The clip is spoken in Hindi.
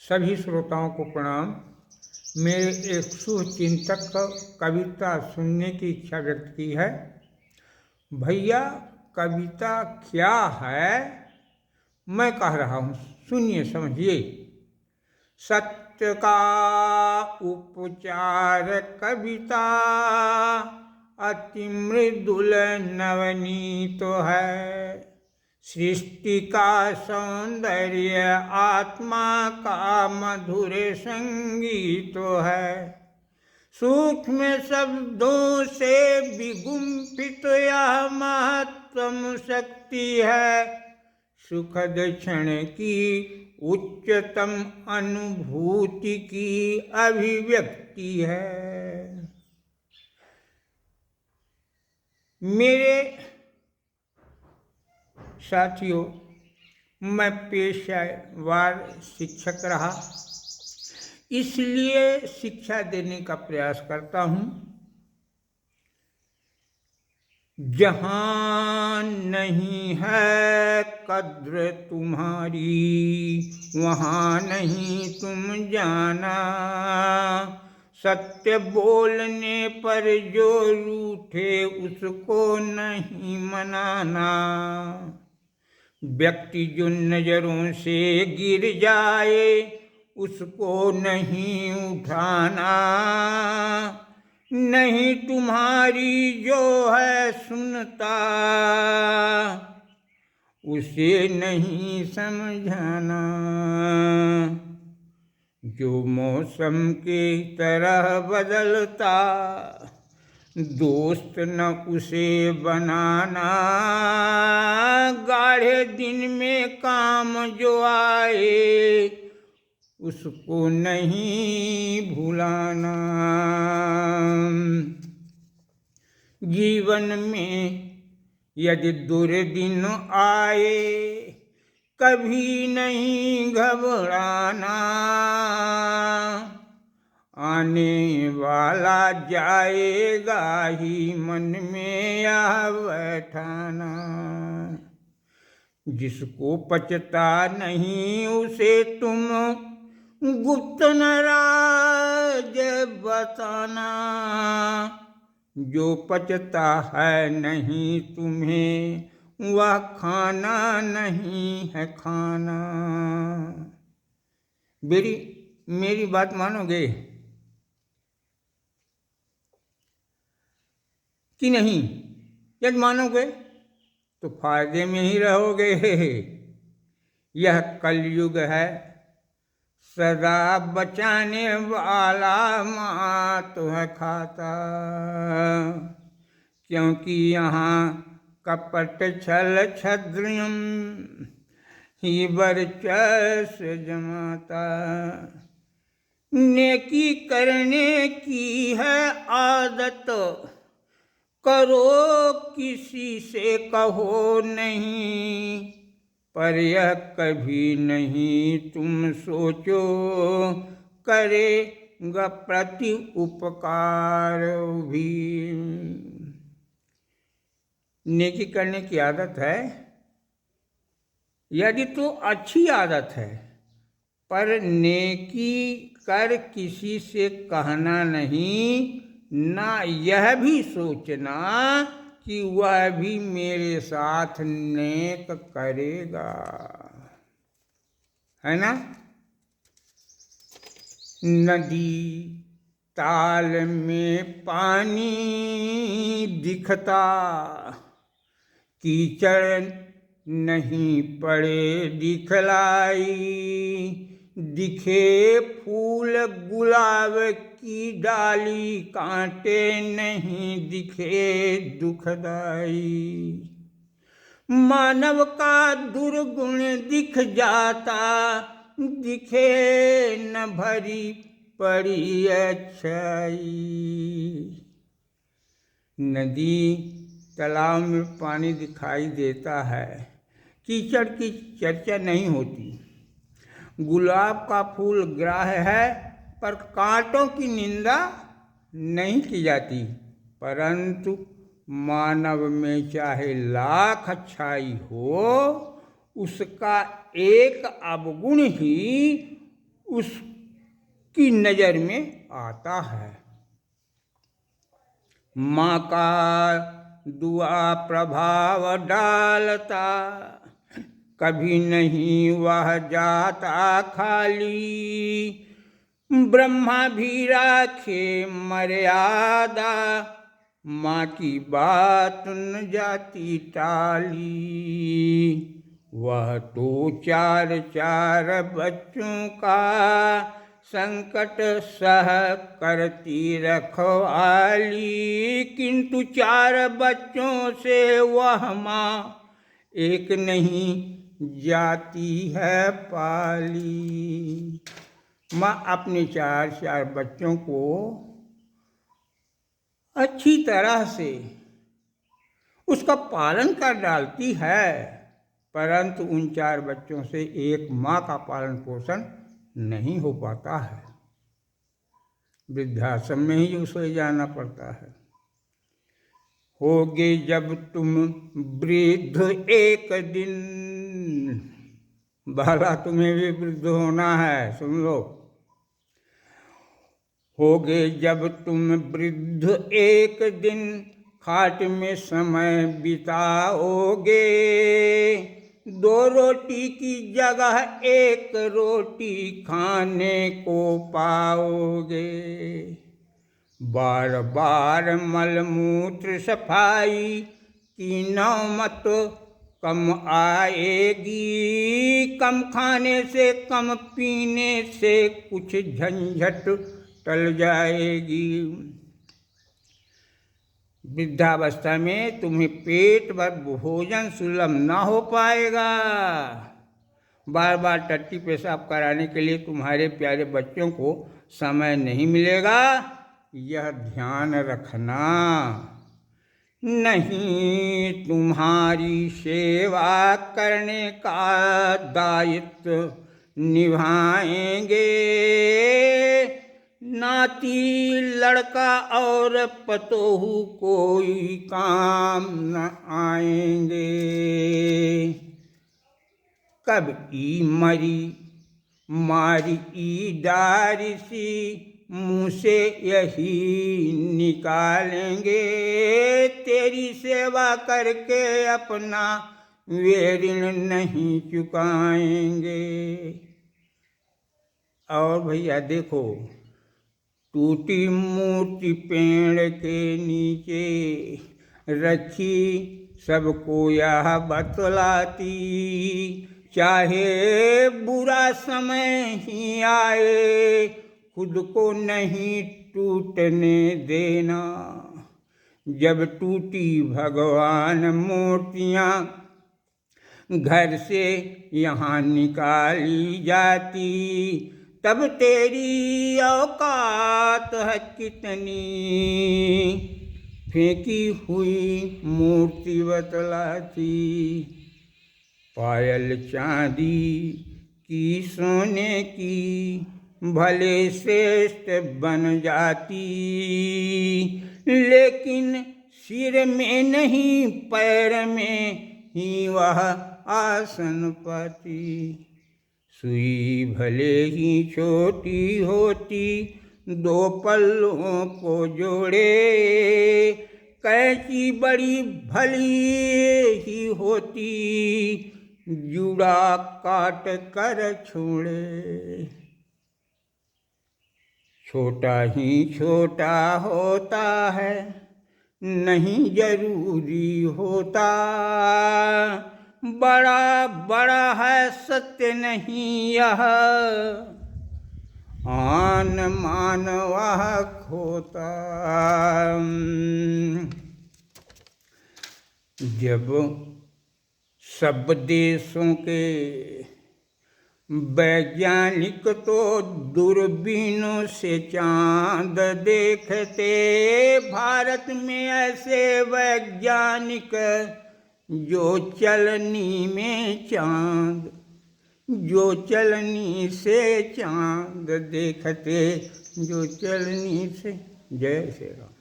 सभी श्रोताओं को प्रणाम। मेरे एक शुभ चिंतक कविता सुनने की इच्छा व्यक्त की है। भैया कविता क्या है मैं कह रहा हूँ, सुनिए समझिए। सत्य का उपचार कविता अति मृदुल नवनीत है। सृष्टि का सौंदर्य आत्मा का मधुर संगीत है। सूक्ष्म शब्दों से विगुम्फित यह महत्तम शक्ति है। सुखद क्षण की उच्चतम अनुभूति की अभिव्यक्ति है। मेरे साथियों, मैं पेशेवर शिक्षक रहा, इसलिए शिक्षा देने का प्रयास करता हूँ। जहाँ नहीं है कद्र तुम्हारी वहाँ नहीं तुम जाना। सत्य बोलने पर जो रूठे उसको नहीं मनाना। व्यक्ति जो नजरों से गिर जाए उसको नहीं उठाना। नहीं तुम्हारी जो है सुनता उसे नहीं समझाना। जो मौसम के तरह बदलता दोस्त न उसे बनाना। गाढ़े दिन में काम जो आए उसको नहीं भुलाना। जीवन में यदि दुर्दिन आए कभी नहीं घबराना। आने वाला जाएगा ही मन में यह बैठाना। जिसको पचता नहीं उसे तुम गुप्त न राज बताना। जो पचता है नहीं तुम्हें वह खाना नहीं है खाना। मेरी बात मानोगे कि नहीं? यदि मानोगे तो फायदे में ही रहोगे। यह कलयुग है, सदा बचाने वाला मात है खाता। क्योंकि यहाँ कपट छल छद्रियम ही वर्चस्व जमाता। नेकी करने की है आदत करो किसी से कहो नहीं। पर यह कभी नहीं तुम सोचो करेगा प्रति उपकार भी। नेकी करने की आदत है यदि तो अच्छी आदत है, पर नेकी कर किसी से कहना नहीं, ना यह भी सोचना कि वह भी मेरे साथ नेक करेगा, है ना। नदी ताल में पानी दिखता कीचड़ नहीं पड़े दिखलाई। दिखे फूल गुलाब की डाली कांटे नहीं दिखे दुखदाई। मानव का दुर्गुण दिख जाता दिखे न भरी पड़ी अच्छाई। नदी तालाब में पानी दिखाई देता है, कीचड़ की चर्चा नहीं होती। गुलाब का फूल ग्राह्य है पर कांटों की निंदा नहीं की जाती। परंतु मानव में चाहे लाख अच्छाई हो उसका एक अवगुण ही उसकी नज़र में आता है। माँ का दुआ प्रभाव डालता, कभी नहीं वह जाता खाली। ब्रह्मा भी राखे मर्यादा, माँ की बात न जाती टाली। वह तो चार चार बच्चों का संकट सह करती रखवाली, किंतु चार बच्चों से वह माँ एक नहीं जाती है पाली। माँ अपने चार चार बच्चों को अच्छी तरह से उसका पालन कर डालती है, परंतु उन चार बच्चों से एक माँ का पालन पोषण नहीं हो पाता है। वृद्धाश्रम में ही उसे जाना पड़ता है। होगे जब तुम वृद्ध एक दिन, बाला तुम्हें भी वृद्ध होना है, सुन लो। होगे जब तुम वृद्ध एक दिन, खाट में समय बिताओगे। दो रोटी की जगह एक रोटी खाने को पाओगे। बार बार मलमूत्र सफाई की नौबत कम आएगी। कम खाने से कम पीने से कुछ झंझट टल जाएगी। वृद्धावस्था में तुम्हें पेट भर भोजन सुलभ ना हो पाएगा। बार बार टट्टी पेशाब कराने के लिए तुम्हारे प्यारे बच्चों को समय नहीं मिलेगा, यह ध्यान रखना। नहीं तुम्हारी सेवा करने का दायित्व निभाएंगे। नाती लड़का और पतोहू कोई काम न आएंगे। कब ई मरी मारी ई डारिसी, मुँह से यही निकालेंगे। तेरी सेवा करके अपना वे ऋण नहीं चुकाएंगे। और भैया देखो, टूटी मूर्ति पेड़ के नीचे रखी, सबको यह बतलाती। चाहे बुरा समय ही आए, खुद को नहीं टूटने देना। जब टूटी भगवान मूर्तियाँ घर से यहाँ निकाली जाती, तब तेरी औकात है कितनी, फेंकी हुई मूर्ति बतलाती। पायल चांदी की सोने की भले श्रेष्ठ बन जाती, लेकिन सिर में नहीं पैर में ही वह आसन पाती। सुई भले ही छोटी होती, दो पल्लों को जोड़े। कैंची बड़ी भली ही होती, जूड़ा काट कर छोड़े। छोटा ही छोटा होता है, नहीं जरूरी होता। बड़ा बड़ा है सत्य नहीं यह, आन मान वह खोता। जब सब देशों के वैज्ञानिक तो दूरबीनों से चांद देखते, भारत में ऐसे वैज्ञानिक जो चलनी में चांद, जो चलनी से चांद देखते, जो चलनी से। जय श्री राम।